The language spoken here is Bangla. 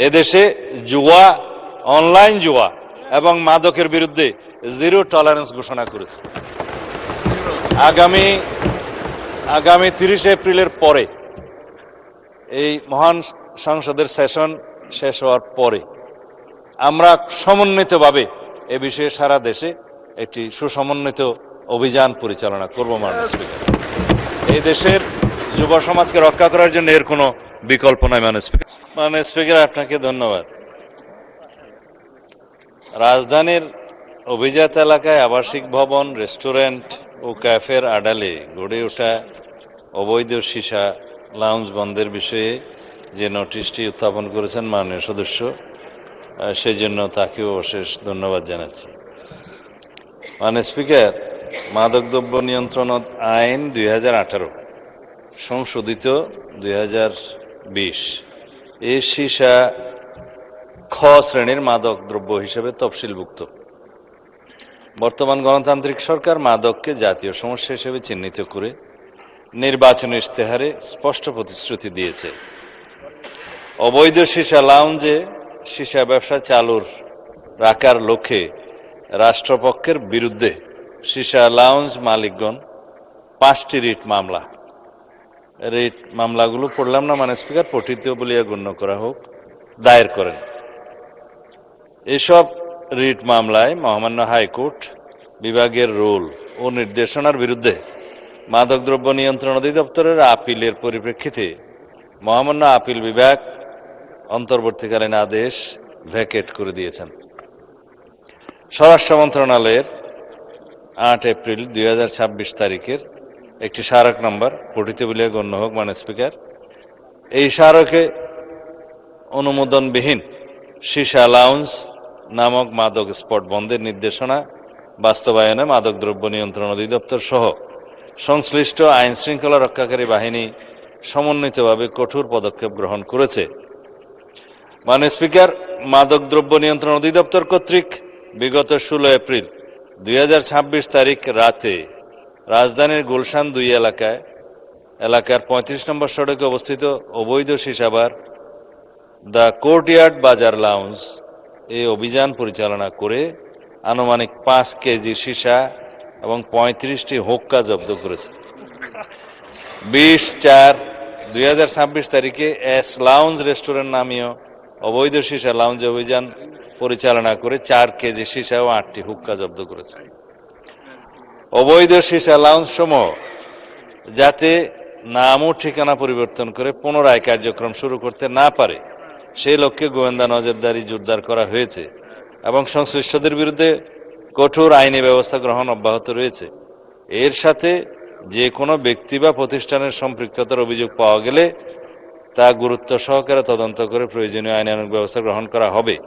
এদেশে জুয়া, অনলাইন জুয়া এবং মাদকের বিরুদ্ধে জিরো টলারেন্স ঘোষণা করেছে। আগামী 30 এপ্রিলের পরে, এই মহান সংসদের সেশন শেষ হওয়ার পরে আমরা সমন্বিতভাবে এ বিষয়ে সারা দেশে একটি সুসমন্বিত অভিযান পরিচালনা করব। মাননীয় স্পিকার, এই দেশের যুব সমাজকে রক্ষা করার জন্য এর কোনো বিকল্প নয়। মাননীয় স্পিকার, আপনাকে ধন্যবাদ। রাজধানীর অভিজাত এলাকায় আবাসিক ভবন, রেস্টুরেন্ট ও ক্যাফের আড়ালে গড়ে ওঠা অবৈধ সীসা লাউঞ্জ বন্ধের বিষয়ে যে নোটিশটি উত্থাপন করেছেন মাননীয় সদস্য, সেই জন্য তাকেও অশেষ ধন্যবাদ জানাচ্ছি। মাননীয় স্পিকার, মাদকদ্রব্য নিয়ন্ত্রণ আইন 2018 সংশোধিত 2020 এই সীসা খ শ্রেণীর মাদক দ্রব্য হিসেবে তফসিলভুক্ত। বর্তমান গণতান্ত্রিক সরকার মাদককে জাতীয় সমস্যা হিসেবে চিহ্নিত করে নির্বাচনী ইশতেহারে স্পষ্ট প্রতিশ্রুতি দিয়েছে। অবৈধ সীসা লাউঞ্জে সীসা ব্যবসা চালুর রাখার লক্ষ্যে রাষ্ট্রপক্ষের বিরুদ্ধে সীসা লাউঞ্জ মালিকগণ 5টি রিট মামলাগুলো পড়লাম না মাননীয় স্পিকার, পঠিত বলিয়া গণ্য করা হোক, দায়ের করেন। এসব রিট মামলায় মহামান্য হাইকোর্ট বিভাগের রুল ও নির্দেশনার বিরুদ্ধে মাদকদ্রব্য নিয়ন্ত্রণ অধিদপ্তরের আপিলের পরিপ্রেক্ষিতে মহামান্য আপিল বিভাগ অন্তর্বর্তীকালীন আদেশ ভ্যাকেট করে দিয়েছেন। স্বরাষ্ট্র মন্ত্রণালয়ের 8 এপ্রিল 2026 তারিখের একটি স্মারক নম্বর পঠিত বলিয়া গণ্য হোক। মাননীয় স্পিকার, এই স্মারকে অনুমোদনবিহীন সীসা লাউঞ্জ নামক মাদক স্পট বন্ধের নির্দেশনা বাস্তবায়নে মাদকদ্রব্য নিয়ন্ত্রণ অধিদপ্তর সহ সংশ্লিষ্ট আইন শৃঙ্খলা রক্ষাকারী বাহিনী সমন্বিতভাবে কঠোর পদক্ষেপ গ্রহণ করেছে। মাননীয় স্পিকার, মাদকদ্রব্য নিয়ন্ত্রণ অধিদপ্তর কর্তৃক বিগত 16 এপ্রিল 2026 তারিখ রাতে রাজধানীর গুলশান 2 এলাকার 35 নম্বর সড়কে অবস্থিত অবৈধ সীসাবার দ্য কোর্টইয়ার্ড বাজার লাউঞ্জ এই অভিযান পরিচালনা করে আনুমানিক 5 কেজি সীসা এবং 35টি হুক্কা জব্দ করেছে। 20/4/2026 তারিখে এস লাউঞ্জ রেস্টুরেন্ট নামীয় অবৈধ সীসা লাউঞ্জ অভিযান পরিচালনা করে 4 কেজি সীসা ও 8টি হুক্কা জব্দ করেছে। অবৈধ সীসা লাউঞ্জ সমূহ যাতে নাম ও ঠিকানা পরিবর্তন করে পুনরায় কার্যক্রম শুরু করতে না পারে সেই লক্ষ্যে গোয়েন্দা নজরদারি জোরদার করা হয়েছে এবং সংশ্লিষ্টদের বিরুদ্ধে কঠোর আইনি ব্যবস্থা গ্রহণ অব্যাহত রয়েছে। এর সাথে যে কোনো ব্যক্তি বা প্রতিষ্ঠানের সম্পৃক্ততার অভিযোগ পাওয়া গেলে তা গুরুত্ব সহকারে তদন্ত করে প্রয়োজনীয় আইনানুগ ব্যবস্থা গ্রহণ করা হবে।